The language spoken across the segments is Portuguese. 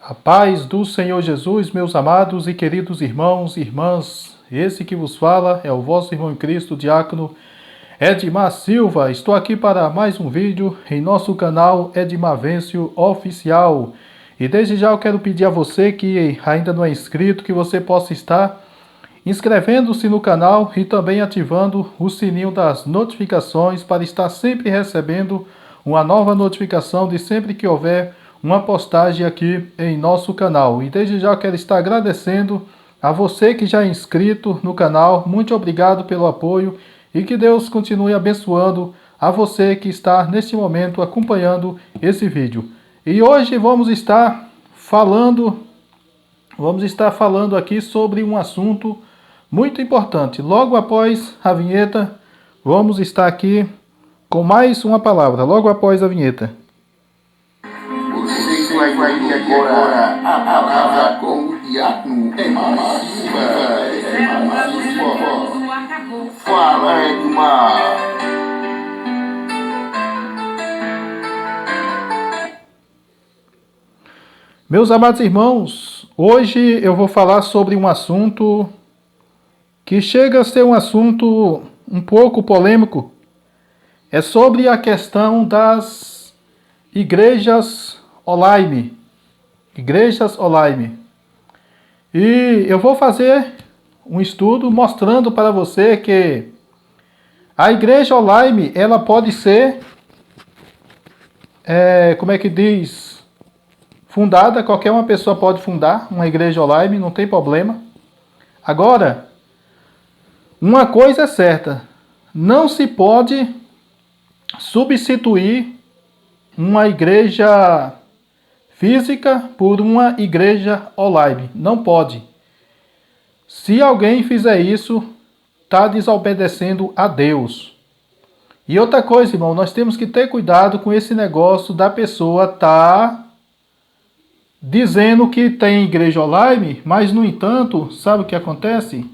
A paz do Senhor Jesus, meus amados e queridos irmãos e irmãs, esse que vos fala é o vosso irmão em Cristo, diácono Edmar Silva. Estou aqui para mais um vídeo em nosso canal Edmar Vêncio Oficial. E desde já eu quero pedir a você que ainda não é inscrito, que você possa estar inscrevendo-se no canal e também ativando o sininho das notificações para estar sempre recebendo uma nova notificação de sempre que houver uma postagem aqui em nosso canal. E desde já eu quero estar agradecendo a você que já é inscrito no canal. Muito obrigado pelo apoio e que Deus continue abençoando a você que está neste momento acompanhando esse vídeo. E hoje vamos estar falando aqui sobre um assunto muito importante. Logo após a vinheta, vamos estar aqui com mais uma palavra. Logo após a vinheta. Você vai agora a palavra com o diácono Edmar Silva. Fala, Edmar. Meus amados irmãos, hoje eu vou falar sobre um assunto que chega a ser um assunto um pouco polêmico. É sobre a questão das igrejas online. Igrejas online. E eu vou fazer um estudo mostrando para você que a igreja online, ela pode ser, fundada, qualquer uma pessoa pode fundar uma igreja online, não tem problema. Agora, uma coisa é certa, não se pode substituir uma igreja física por uma igreja online. Não pode. Se alguém fizer isso, está desobedecendo a Deus. E outra coisa, irmão, nós temos que ter cuidado com esse negócio da pessoa estar dizendo que tem igreja online, mas no entanto, sabe o que acontece?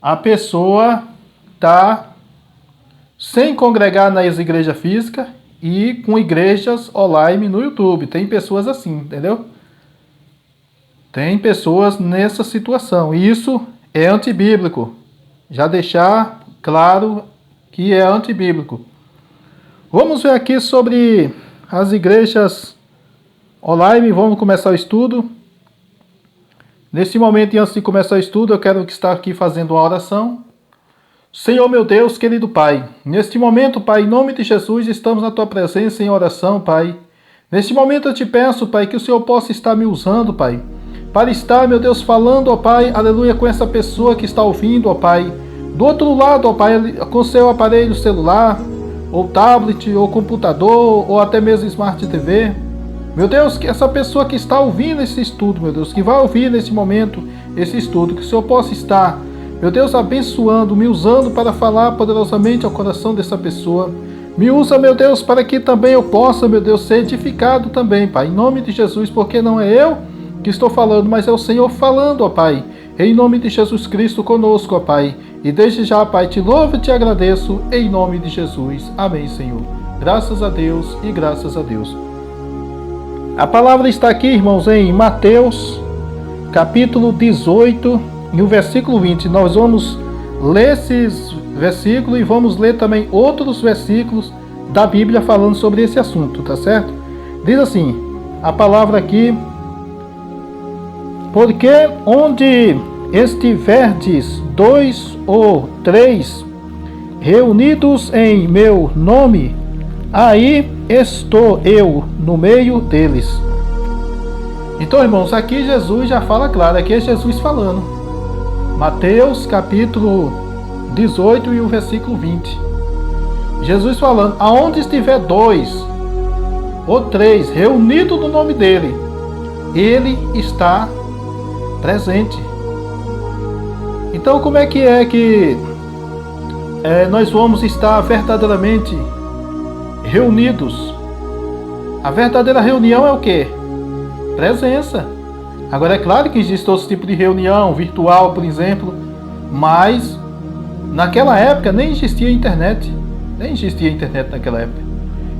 A pessoa está sem congregar nas igrejas físicas e com igrejas online no YouTube. Tem pessoas assim, entendeu? Tem pessoas nessa situação. E isso é antibíblico. Já deixar claro que é antibíblico. Vamos ver aqui sobre as igrejas online. Vamos começar o estudo. Neste momento, e antes de começar o estudo, eu quero estar aqui fazendo uma oração. Senhor meu Deus, querido Pai, neste momento, Pai, em nome de Jesus, estamos na Tua presença em oração, Pai. Neste momento eu te peço, Pai, que o Senhor possa estar me usando, Pai, para estar, meu Deus, falando, ó Pai, aleluia, com essa pessoa que está ouvindo, ó Pai. Do outro lado, ó Pai, com seu aparelho celular, ou tablet, ou computador, ou até mesmo Smart TV. Meu Deus, que essa pessoa que está ouvindo esse estudo, meu Deus, que vai ouvir nesse momento esse estudo, que o Senhor possa estar, meu Deus, abençoando, me usando para falar poderosamente ao coração dessa pessoa. Me usa, meu Deus, para que também eu possa, meu Deus, ser edificado também, Pai. Em nome de Jesus, porque não é eu que estou falando, mas é o Senhor falando, ó Pai. Em nome de Jesus Cristo conosco, ó Pai. E desde já, Pai, te louvo e te agradeço, em nome de Jesus. Amém, Senhor. Graças a Deus e graças a Deus. A palavra está aqui, irmãos, em Mateus, capítulo 18, e o versículo 20. Nós vamos ler esses versículos e vamos ler também outros versículos da Bíblia falando sobre esse assunto, tá certo? Diz assim, a palavra aqui: porque onde estiverdes 2 ou 3 reunidos em meu nome, aí estou eu no meio deles. Então, irmãos, aqui Jesus já fala claro, aqui é Jesus falando. Mateus capítulo 18 e o versículo 20. Jesus falando, aonde estiver 2 ou 3 reunidos no nome dele, ele está presente. Então, como é que nós vamos estar verdadeiramente reunidos? A verdadeira reunião é o quê? Presença. Agora, é claro que existe outro tipo de reunião, virtual, por exemplo, mas naquela época nem existia internet. Nem existia internet naquela época.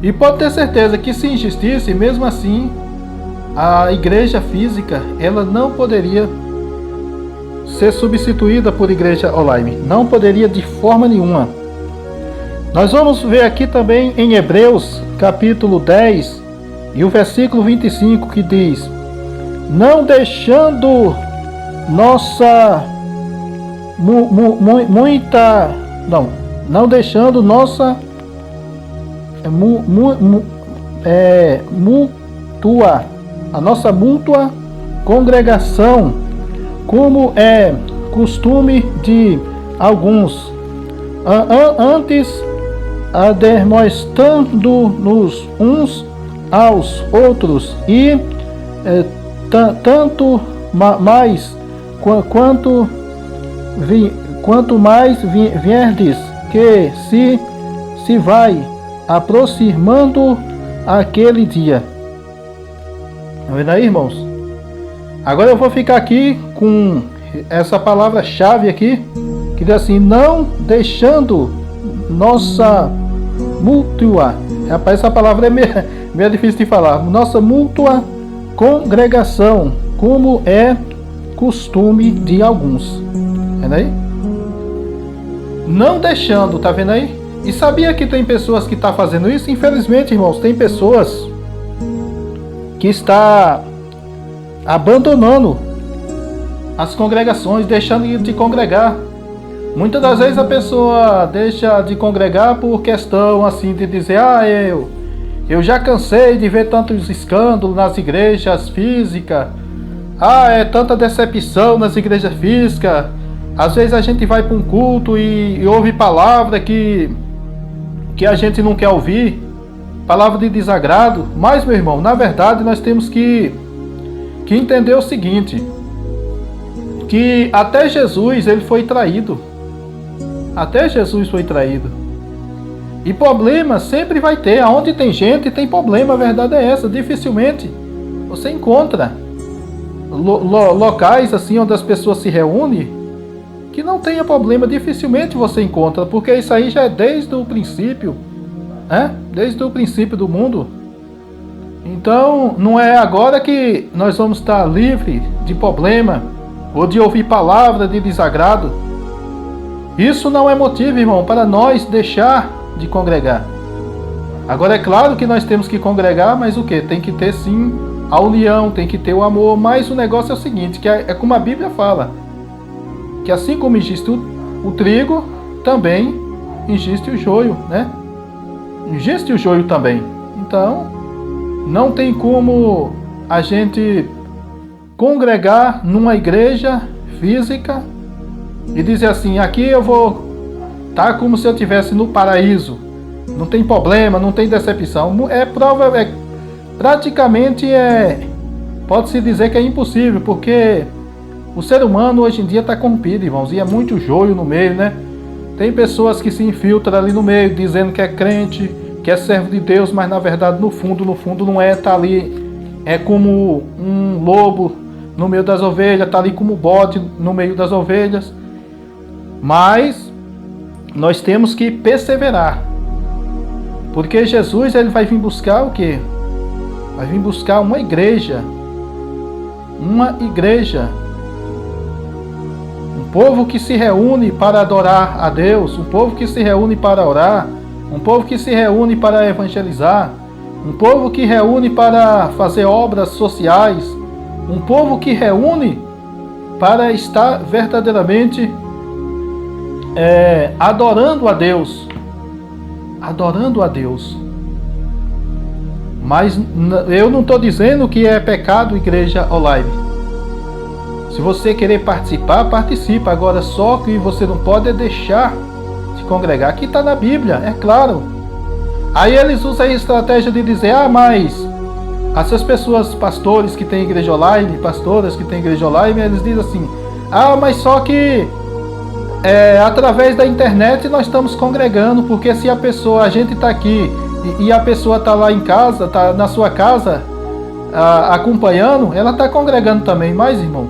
E pode ter certeza que se existisse, mesmo assim, a igreja física, ela não poderia ser substituída por igreja online. Não poderia de forma nenhuma. Nós vamos ver aqui também em Hebreus, capítulo 10, e o versículo 25, que diz: não deixando nossa não deixando nossa mútua congregação, como é costume de alguns, antes admoestando-nos uns aos outros, e tanto mais quanto mais vierdes, que se vai aproximando aquele dia. Tá vendo aí, irmãos? Agora eu vou ficar aqui com essa palavra-chave aqui, que diz assim: não deixando nossa mútua. Rapaz, essa palavra é meio difícil de falar. Nossa mútua congregação, como é costume de alguns. Tá vendo aí? Não deixando, tá vendo aí? E sabia que tem pessoas que estão fazendo isso? Infelizmente, irmãos, tem pessoas que está abandonando as congregações, deixando de congregar. Muitas das vezes a pessoa deixa de congregar por questão assim de dizer: eu já cansei de ver tantos escândalos nas igrejas físicas. É tanta decepção nas igrejas físicas. Às vezes a gente vai para um culto e ouve palavra que a gente não quer ouvir, palavra de desagrado. Mas, meu irmão, na verdade nós temos que entender o seguinte, que até Jesus ele foi traído. Até Jesus foi traído. E problema sempre vai ter. Aonde tem gente, tem problema. A verdade é essa. Dificilmente você encontra locais assim onde as pessoas se reúnem que não tenha problema. Dificilmente você encontra, porque isso aí já é desde o princípio, né? Desde o princípio do mundo. Então não é agora que nós vamos estar livre de problema ou de ouvir palavra de desagrado. Isso não é motivo, irmão, para nós deixar de congregar. Agora é claro que nós temos que congregar, mas o que? Tem que ter sim a união, tem que ter o amor. Mas o negócio é o seguinte, que é como a Bíblia fala, que assim como existe o trigo, também existe o joio, né? Existe o joio também. Então, não tem como a gente congregar numa igreja física e dizer assim: aqui eu vou estar como se eu estivesse no paraíso. Não tem problema, não tem decepção. Praticamente pode-se dizer que é impossível, porque o ser humano hoje em dia está corrompido, irmãos, e é muito joio no meio, né? Tem pessoas que se infiltram ali no meio, dizendo que é crente, que é servo de Deus, mas na verdade no fundo não é. Está ali, é como um lobo no meio das ovelhas, está ali como bode no meio das ovelhas. Mas nós temos que perseverar, porque Jesus ele vai vir buscar o quê? Vai vir buscar uma igreja, um povo que se reúne para adorar a Deus, um povo que se reúne para orar, um povo que se reúne para evangelizar, um povo que reúne para fazer obras sociais, um povo que reúne para estar verdadeiramente adorando a Deus. Adorando a Deus. Mas eu não estou dizendo que é pecado igreja online. Se você querer participar, participa. Agora só que você não pode deixar de congregar. Aqui está na Bíblia, é claro. Aí eles usam a estratégia de dizer: mas essas pessoas, pastores que têm igreja online, pastoras que têm igreja online, eles dizem assim: mas só que através da internet nós estamos congregando, porque se a gente está aqui e a pessoa está lá em casa, está na sua casa acompanhando, ela está congregando também. Mas, irmão,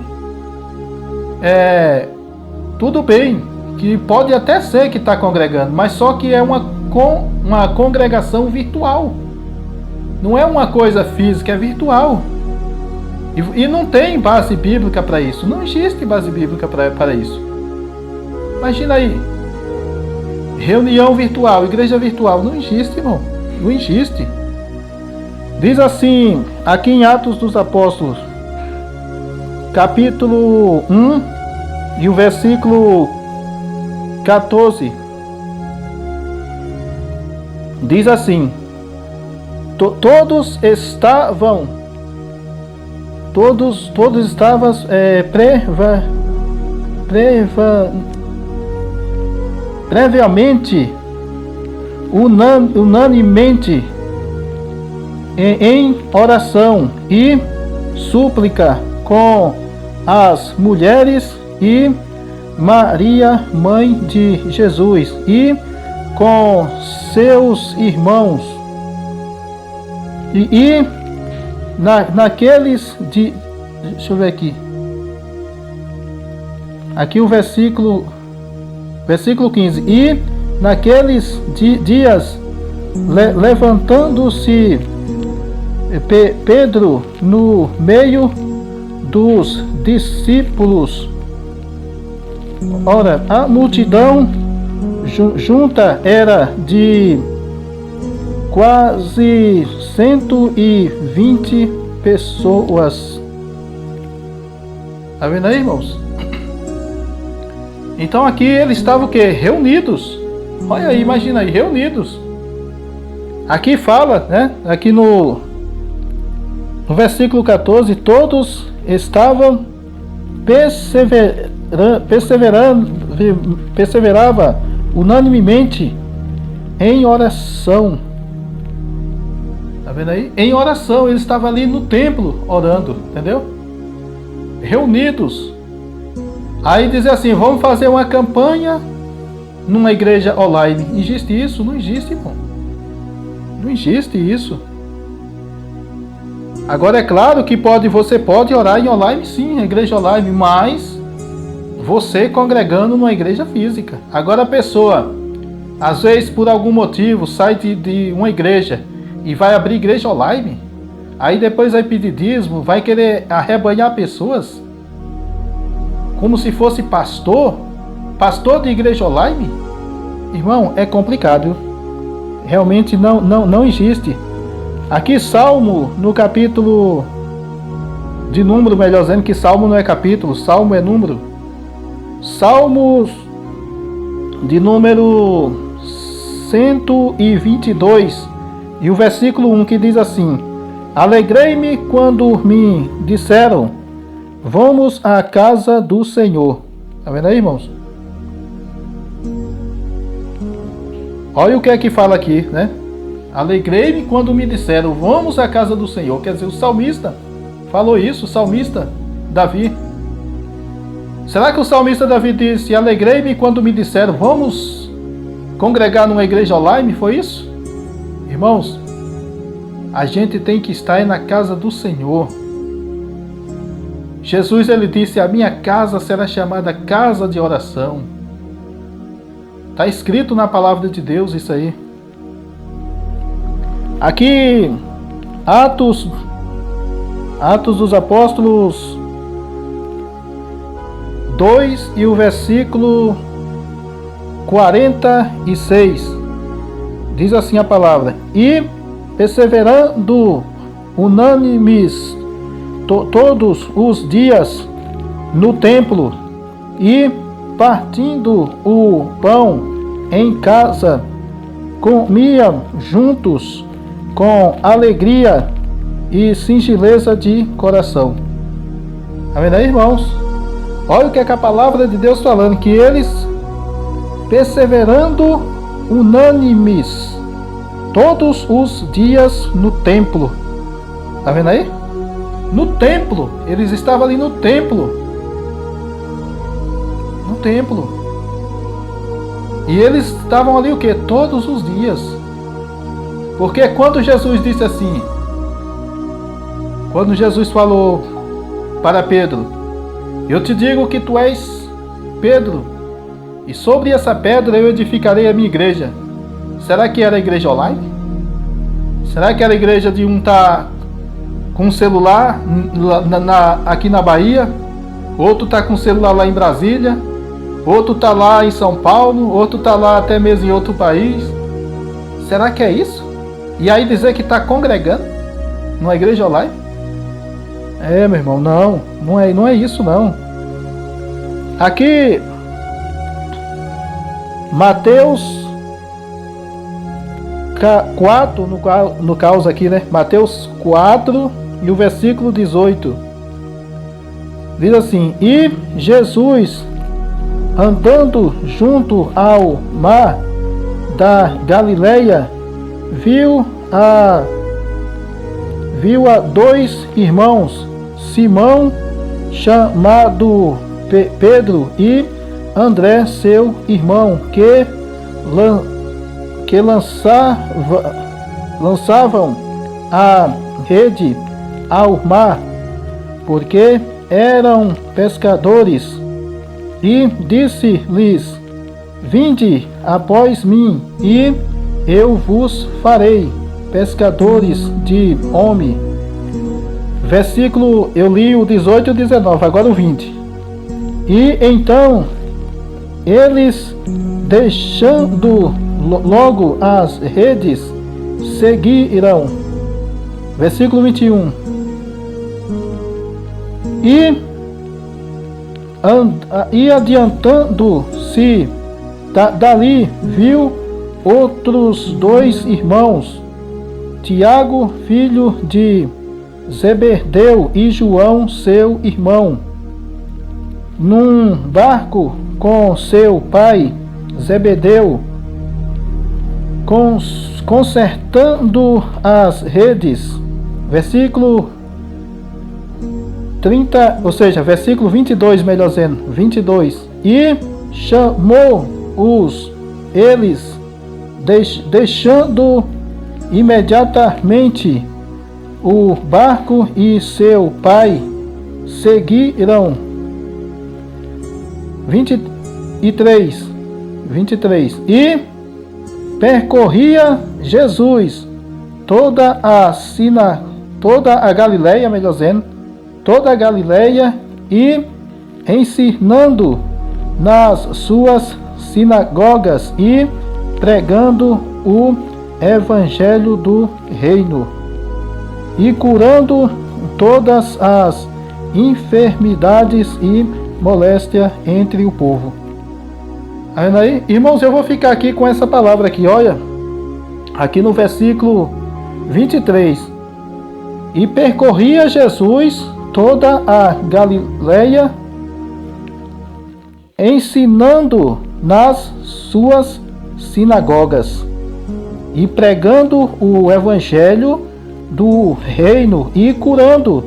tudo bem, que pode até ser que está congregando, mas só que é uma congregação virtual. Não é uma coisa física, é virtual. E não tem base bíblica para isso. Não existe base bíblica para isso. Imagina aí. Reunião virtual, igreja virtual. Não existe, irmão. Não existe. Diz assim, aqui em Atos dos Apóstolos, capítulo 1 e o versículo 14. Diz assim: todos estavam previamente unanimemente em oração e súplica com as mulheres e Maria, mãe de Jesus, e com seus irmãos. Naqueles de... Deixa eu ver aqui. Aqui o versículo 15. E naqueles dias, levantando-se Pedro no meio dos discípulos. Ora, a multidão junta era de quase 120 pessoas. Tá vendo aí, irmãos? Então aqui eles estavam o quê? Reunidos. Olha aí, imagina aí, reunidos. Aqui fala, né? Aqui no versículo 14, todos estavam perseverava unanimemente em oração. Tá vendo aí? Em oração, eles estavam ali no templo orando, entendeu? Reunidos. Aí dizer assim, vamos fazer uma campanha numa igreja online. Existe isso? Não existe, irmão. Não existe isso. Agora é claro que você pode orar em online, sim, igreja online, mas você congregando numa igreja física. Agora a pessoa, às vezes por algum motivo, sai de uma igreja e vai abrir igreja online, aí depois vai pedir dízimo, vai querer arrebanhar pessoas, como se fosse pastor de igreja online. Irmão, é complicado. Realmente não existe. Aqui Salmo, no capítulo de número, melhor dizendo, que Salmo não é capítulo, Salmo é número. Salmos de número 122 e o versículo 1 que diz assim: alegrei-me quando me disseram, vamos à casa do Senhor. Tá vendo aí, irmãos? Olha o que é que fala aqui, né? Alegrei-me quando me disseram, vamos à casa do Senhor. Quer dizer, o salmista falou isso, o salmista Davi. Será que o salmista Davi disse, alegrei-me quando me disseram, vamos congregar numa igreja online? Foi isso? Irmãos, a gente tem que estar na casa do Senhor. Jesus, ele disse, a minha casa será chamada casa de oração. Está escrito na palavra de Deus isso aí. Aqui, Atos dos Apóstolos 2 e o versículo 46. Diz assim a palavra: e perseverando unânimes todos os dias no templo e partindo o pão em casa, comiam juntos com alegria e singeleza de coração. Tá vendo aí, irmãos? Olha o que é que a palavra de Deus falando, que eles perseverando unânimes todos os dias no templo. Tá vendo aí? No templo, eles estavam ali no templo. No templo. E eles estavam ali o que? Todos os dias. Porque quando Jesus disse assim, quando Jesus falou para Pedro, eu te digo que tu és Pedro, e sobre essa pedra eu edificarei a minha igreja. Será que era a igreja online? Será que era a igreja de um estar com um celular aqui na Bahia, outro está com um celular lá em Brasília, outro está lá em São Paulo, outro está lá até mesmo em outro país. Será que é isso? E aí dizer que está congregando numa igreja online? Meu irmão, não é isso não. Aqui, Mateus 4, no caso aqui, né? Mateus 4 e o versículo 18. Diz assim: E Jesus, andando junto ao mar da Galileia, viu a dois irmãos, Simão, chamado Pedro, e André, seu irmão, que lançavam a rede ao mar, porque eram pescadores. E disse-lhes: Vinde após mim, e eu vos farei pescadores de homem. Versículo, eu li o 18 e o 19, agora o 20. E então eles, deixando logo as redes, seguiram. Versículo 21. E adiantando-se dali, viu outros dois irmãos, Tiago, filho de Zebedeu, e João, seu irmão, num barco com seu pai Zebedeu, consertando as redes. Versículo 30, ou seja, versículo 22, melhor dizendo, 22. E chamou-os, eles, deixando imediatamente o barco e seu pai, seguiram. 23. E percorria Jesus toda a Galileia, melhor dizendo, toda a Galileia, e ensinando nas suas sinagogas e pregando o evangelho do reino, e curando todas as enfermidades e moléstia entre o povo. Aí, irmãos, eu vou ficar aqui com essa palavra aqui, olha, aqui no versículo 23. E percorria Jesus toda a Galileia, ensinando nas suas sinagogas e pregando o evangelho do reino e curando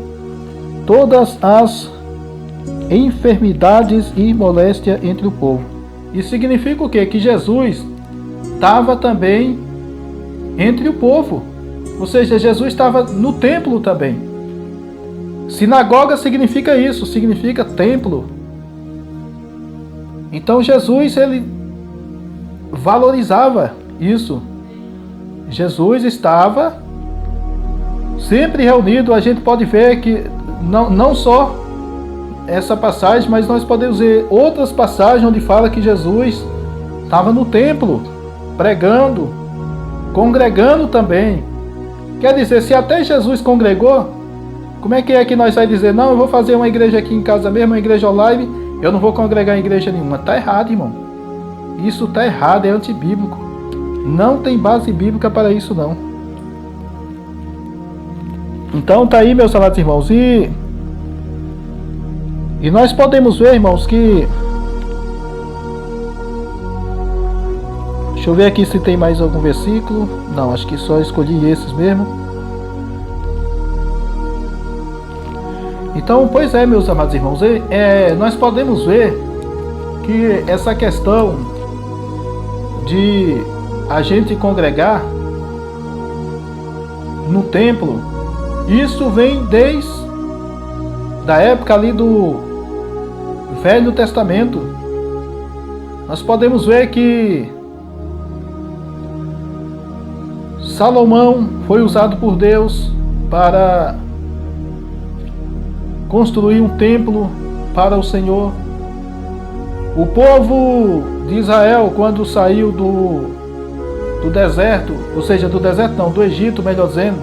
todas as enfermidades e moléstia entre o povo. Isso significa o quê? Que Jesus estava também entre o povo. Ou seja, Jesus estava no templo também. Sinagoga significa isso, significa templo. Então Jesus, ele valorizava isso. Jesus estava sempre reunido. A gente pode ver que não só essa passagem, mas nós podemos ver outras passagens onde fala que Jesus estava no templo, pregando, congregando também. Quer dizer, se até Jesus congregou, como é que nós vai dizer, não, eu vou fazer uma igreja aqui em casa mesmo, uma igreja online, eu não vou congregar em igreja nenhuma? Está errado, irmão. Isso está errado, é antibíblico. Não tem base bíblica para isso, não. Então tá aí, meus amados irmãos, e nós podemos ver, irmãos, que... Deixa eu ver aqui se tem mais algum versículo. Não, acho que só escolhi esses mesmo. Então, pois é, meus amados irmãos, nós podemos ver que essa questão de a gente congregar no templo, isso vem desde da época ali do Velho Testamento. Nós podemos ver que Salomão foi usado por Deus para construir um templo para o Senhor. O povo de Israel, quando saiu do deserto, ou seja, do deserto não, do Egito, melhor dizendo,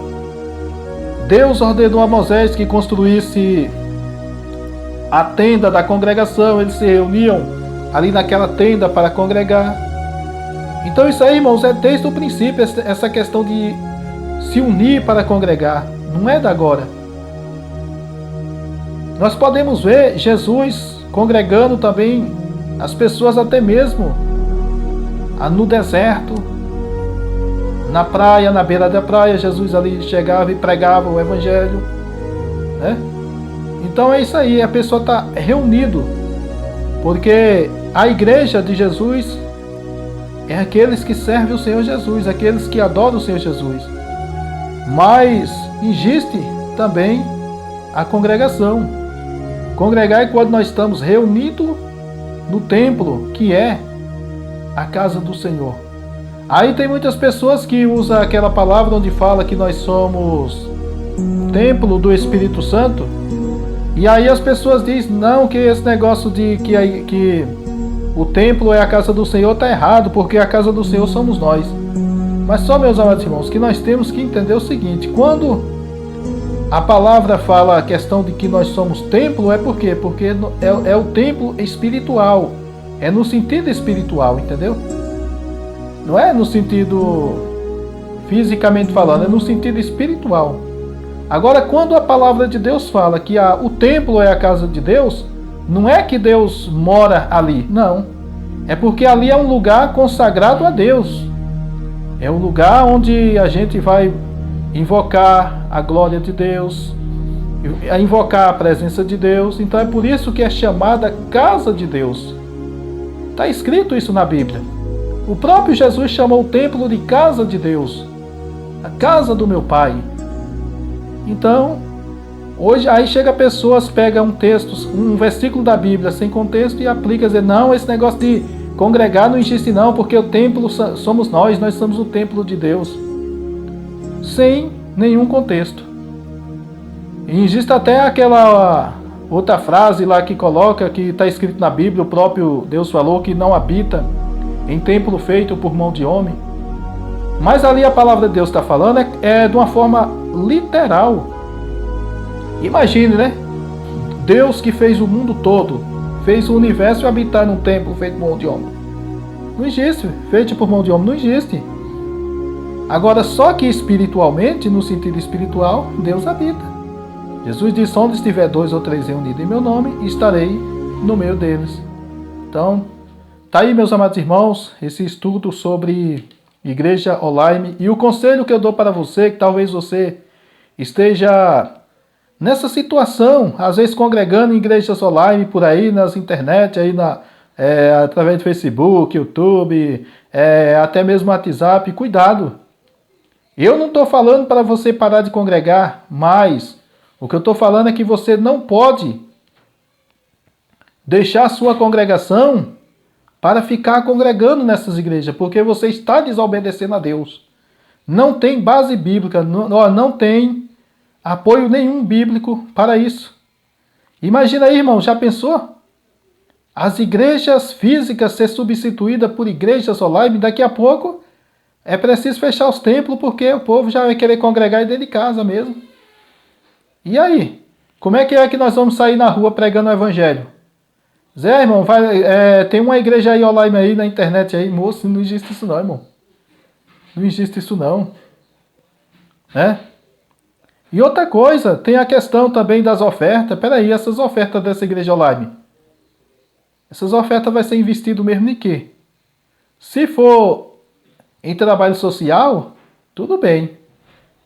Deus ordenou a Moisés que construísse a tenda da congregação. Eles se reuniam ali naquela tenda para congregar. Então isso aí, irmãos, é desde o princípio, essa questão de se unir para congregar, não é da agora. Nós podemos ver Jesus congregando também as pessoas até mesmo no deserto, na praia, na beira da praia. Jesus ali chegava e pregava o evangelho, né? Então é isso aí, a pessoa está reunido, porque a igreja de Jesus é aqueles que servem o Senhor Jesus, aqueles que adoram o Senhor Jesus. Mas existe também a congregação. Congregar é quando nós estamos reunidos no templo, que é a casa do Senhor. Aí tem muitas pessoas que usam aquela palavra onde fala que nós somos templo do Espírito Santo. E aí as pessoas dizem, não, que esse negócio de que o templo é a casa do Senhor está errado, porque a casa do Senhor somos nós. Mas só, meus amados irmãos, que nós temos que entender o seguinte: quando a palavra fala a questão de que nós somos templo, é por quê? Porque é o templo espiritual, é no sentido espiritual, entendeu? Não é no sentido fisicamente falando, é no sentido espiritual. Agora, quando a palavra de Deus fala que o templo é a casa de Deus, não é que Deus mora ali, não. É porque ali é um lugar consagrado a Deus. É um lugar onde a gente vai invocar a glória de Deus, invocar a presença de Deus. Então é por isso que é chamada casa de Deus. Está escrito isso na Bíblia. O próprio Jesus chamou o templo de casa de Deus, a casa do meu Pai. Então, hoje aí chega pessoas, pega um texto, um versículo da Bíblia sem contexto e aplica, dizer, não, esse negócio de congregar não existe não, porque o templo somos nós somos o templo de Deus. Sem nenhum contexto. E existe até aquela outra frase lá que coloca, que está escrito na Bíblia, o próprio Deus falou que não habita em templo feito por mão de homem. Mas ali a palavra de Deus está falando é de uma forma literal. Imagine, né? Deus que fez o mundo todo, fez o universo e habitar num templo feito por mão de homem. Não existe. Feito por mão de homem não existe. Agora, só que espiritualmente, no sentido espiritual, Deus habita. Jesus disse, onde estiver 2 ou 3 reunidos em meu nome, estarei no meio deles. Então, tá aí, meus amados irmãos, esse estudo sobre Igreja Online. E o conselho que eu dou para você, que talvez você esteja nessa situação, às vezes congregando em igrejas online por aí, nas internet, aí através do Facebook, YouTube, até mesmo WhatsApp, cuidado. Eu não estou falando para você parar de congregar, mas o que eu estou falando é que você não pode deixar a sua congregação para ficar congregando nessas igrejas, porque você está desobedecendo a Deus. Não tem base bíblica, não tem apoio nenhum bíblico para isso. Imagina aí, irmão, já pensou? As igrejas físicas ser substituídas por igrejas online, daqui a pouco é preciso fechar os templos, porque o povo já vai querer congregar dentro de casa mesmo. E aí? Como é que nós vamos sair na rua pregando o evangelho? Zé, irmão, tem uma igreja aí online aí na internet aí, moço, não existe isso não, irmão. Não existe isso não. E outra coisa, tem a questão também das ofertas. Peraí, essas ofertas dessa igreja online, essas ofertas vai ser investido mesmo em quê? Se for em trabalho social, tudo bem.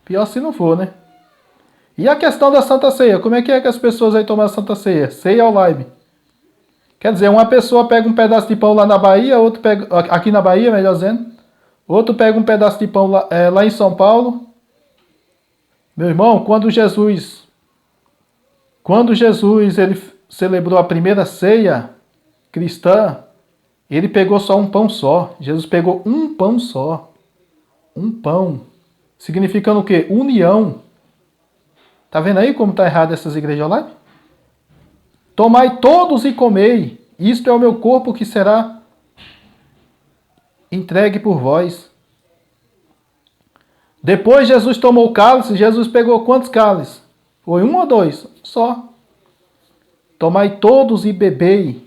Pior se não for, né? E a questão da Santa Ceia? Como é que as pessoas vão tomar a Santa Ceia? Ceia online. Quer dizer, uma pessoa pega um pedaço de pão lá na Bahia, outro pega, aqui na Bahia, melhor dizendo, outro pega um pedaço de pão lá em São Paulo. Meu irmão, quando Jesus ele celebrou a primeira ceia cristã, ele pegou só um pão só. Jesus pegou um pão só. Um pão. Significando o quê? União. Tá vendo aí como tá errado essas igrejas online? Tomai todos e comei, isto é o meu corpo que será entregue por vós. Depois Jesus tomou o cálice. Jesus pegou quantos cálices? Foi um ou dois? Só. Tomai todos e bebei.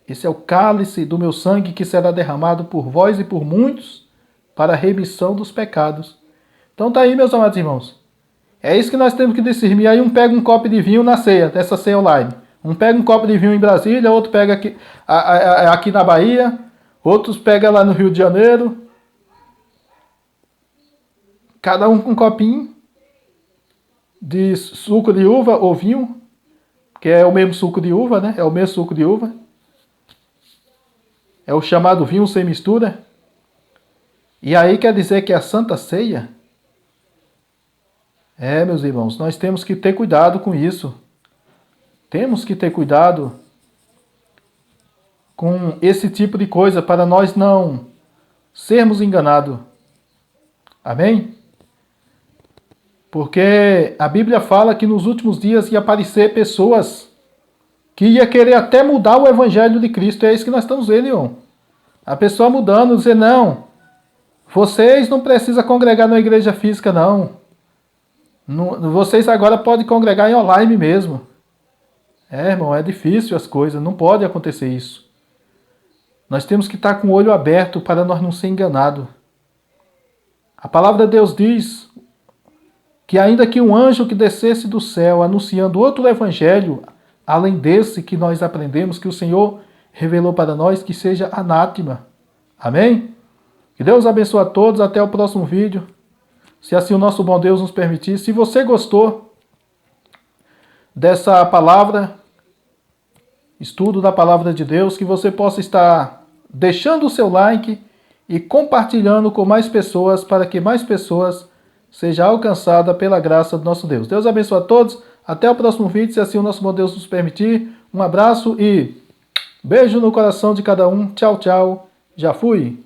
Esse é o cálice do meu sangue que será derramado por vós e por muitos para a remissão dos pecados. Então tá aí, meus amados irmãos. É isso que nós temos que discernir. Aí um pega um copo de vinho na ceia, dessa ceia online. Um pega um copo de vinho em Brasília, outro pega aqui na Bahia, outros pega lá no Rio de Janeiro. Cada um com um copinho de suco de uva ou vinho, que é o mesmo suco de uva, né? É o mesmo suco de uva. É o chamado vinho sem mistura. E aí quer dizer que é a Santa Ceia? Meus irmãos, nós temos que ter cuidado com isso. Temos que ter cuidado com esse tipo de coisa para nós não sermos enganados. Amém? Porque a Bíblia fala que nos últimos dias ia aparecer pessoas que ia querer até mudar o Evangelho de Cristo. É isso que nós estamos vendo, irmão. A pessoa mudando, dizer, não, vocês não precisam congregar na igreja física, não. Vocês agora podem congregar em online mesmo. Irmão, é difícil as coisas, não pode acontecer isso. Nós temos que estar com o olho aberto para nós não ser enganados. A palavra de Deus diz que ainda que um anjo que descesse do céu anunciando outro evangelho, além desse que nós aprendemos, que o Senhor revelou para nós, que seja anátema. Amém? Que Deus abençoe a todos, até o próximo vídeo. Se assim o nosso bom Deus nos permitir. Se você gostou dessa palavra, estudo da palavra de Deus, que você possa estar deixando o seu like e compartilhando com mais pessoas, para que mais pessoas sejam alcançadas pela graça do nosso Deus. Deus abençoe a todos. Até o próximo vídeo, se assim o nosso bom Deus nos permitir. Um abraço e beijo no coração de cada um. Tchau, tchau. Já fui.